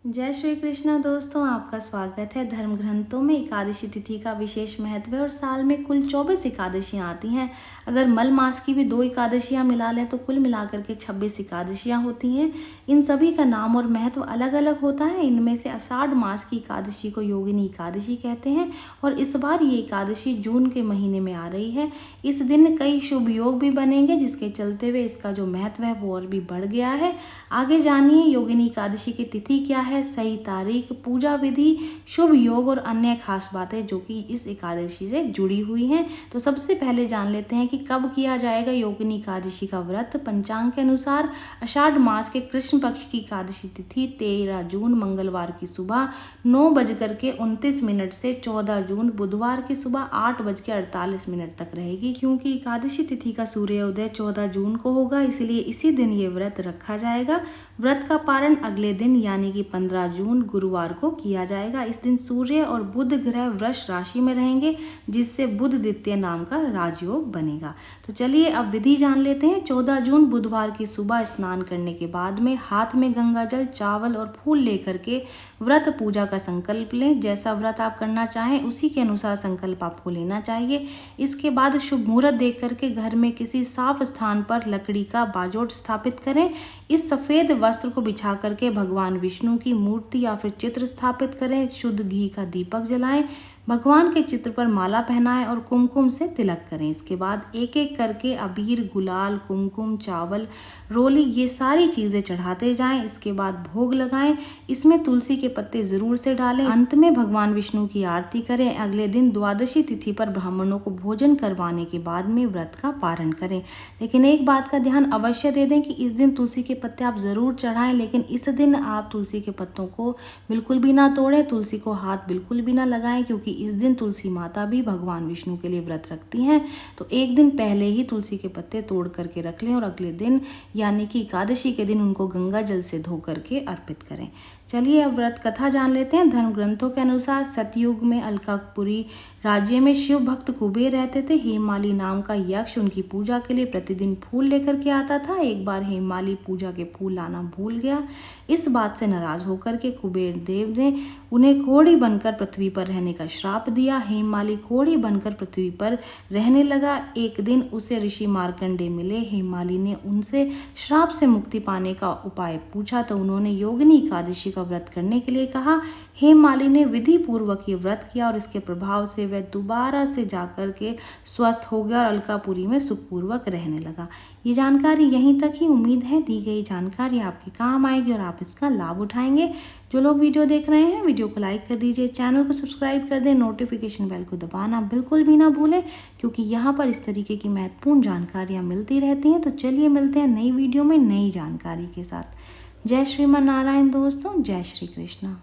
जय श्री कृष्णा दोस्तों, आपका स्वागत है। धर्म ग्रंथों में एकादशी तिथि का विशेष महत्व है और साल में कुल 24 एकादशियाँ आती हैं। अगर मल मास की भी 2 एकादशियाँ मिला लें तो कुल मिलाकर के 26 एकादशियाँ होती हैं। इन सभी का नाम और महत्व अलग अलग होता है। इनमें से आषाढ़ मास की एकादशी को योगिनी एकादशी कहते हैं और इस बार ये एकादशी जून के महीने में आ रही है। इस दिन कई शुभ योग भी बनेंगे, जिसके चलते हुए इसका जो महत्व है वो और भी बढ़ गया है। आगे जानिए योगिनी एकादशी की तिथि क्या है, सही तारीख, पूजा विधि, शुभ योग और अन्य खास बातें जो कि इस एकादशी से जुड़ी हुई हैं। तो सबसे पहले जान लेते हैं कि कब किया जाएगा योगिनी एकादशी का व्रत। पंचांग के अनुसार आषाढ़ मास के कृष्ण पक्ष की एकादशी तिथि 13 जून मंगलवार की सुबह 9:29 से 14 जून बुधवार की सुबह 8:48 तक रहेगी। क्योंकि एकादशी तिथि का सूर्योदय 14 जून को होगा, इसलिए इसी दिन ये व्रत रखा जाएगा। व्रत का पारण अगले दिन यानी कि 15 जून गुरुवार को किया जाएगा। इस दिन सूर्य और बुध ग्रह वृष राशि में रहेंगे, जिससे बुध द्वितीय नाम का राजयोग बनेगा। तो चलिए अब विधि जान लेते हैं। 14 जून बुधवार की सुबह स्नान करने के बाद में हाथ में गंगा जल, चावल और फूल लेकर के व्रत पूजा का संकल्प लें। जैसा व्रत आप करना चाहें उसी के अनुसार संकल्प आपको लेना चाहिए। इसके बाद शुभ मुहूर्त देख करके घर में किसी साफ स्थान पर लकड़ी का बाजोट स्थापित करें। इस सफ़ेद वस्त्र को बिछा करके भगवान विष्णु की मूर्ति या फिर चित्र स्थापित करें। शुद्ध घी का दीपक जलाएं, भगवान के चित्र पर माला पहनाएं और कुमकुम से तिलक करें। इसके बाद एक एक करके अबीर, गुलाल, कुमकुम, चावल, रोली ये सारी चीज़ें चढ़ाते जाएं। इसके बाद भोग लगाएं। इसमें तुलसी के पत्ते ज़रूर से डालें। अंत में भगवान विष्णु की आरती करें। अगले दिन द्वादशी तिथि पर ब्राह्मणों को भोजन करवाने के बाद में व्रत का पारण करें। लेकिन एक बात का ध्यान अवश्य दे दें कि इस दिन तुलसी के पत्ते आप ज़रूर चढ़ाएं, लेकिन इस दिन आप तुलसी के पत्तों को बिल्कुल भी ना तोड़ें, तुलसी को हाथ बिल्कुल भी ना लगाएं, क्योंकि इस दिन तुलसी माता भी भगवान विष्णु के लिए व्रत रखती हैं। तो एक दिन पहले ही तुलसी के पत्ते तोड़ करके रख लें और अगले दिन यानी कि एकादशी के दिन उनको गंगा जल से धो करके अर्पित करें। चलिए अब व्रत कथा जान लेते हैं। धर्म ग्रंथों के अनुसार सतयुग में अलकापुरी राज्य में शिव भक्त कुबेर रहते थे। हेमाली नाम का यक्ष उनकी पूजा के लिए प्रतिदिन फूल लेकर के आता था। एक बार हेमाली पूजा के फूल लाना भूल गया। इस बात से नाराज होकर के कुबेर देव ने उन्हें कोढ़ी बनकर पृथ्वी पर रहने का श्राप दिया। हेमाली कोढ़ी बनकर पृथ्वी पर रहने लगा। एक दिन उसे ऋषि मार्कंडेय मिले। हेमाली ने उनसे श्राप से मुक्ति पाने का उपाय पूछा तो उन्होंने योगिनी एकादशी का व्रत करने के लिए कहा। हेमाली ने विधि पूर्वक ये व्रत किया और इसके प्रभाव से वह दोबारा से जाकर के स्वस्थ हो गया और अलकापुरी में सुखपूर्वक रहने लगा। ये जानकारी यहीं तक ही। उम्मीद है दी गई जानकारी आपके काम आएगी और आप इसका लाभ उठाएंगे। जो लोग वीडियो देख रहे हैं वीडियो को लाइक कर दीजिए, चैनल को सब्सक्राइब कर दें, नोटिफिकेशन बेल को दबाना बिल्कुल भी ना भूलें, क्योंकि यहाँ पर इस तरीके की महत्वपूर्ण जानकारियाँ मिलती रहती हैं। तो चलिए मिलते हैं नई वीडियो में नई जानकारी के साथ। जय श्रीमन नारायण दोस्तों, जय श्री कृष्णा।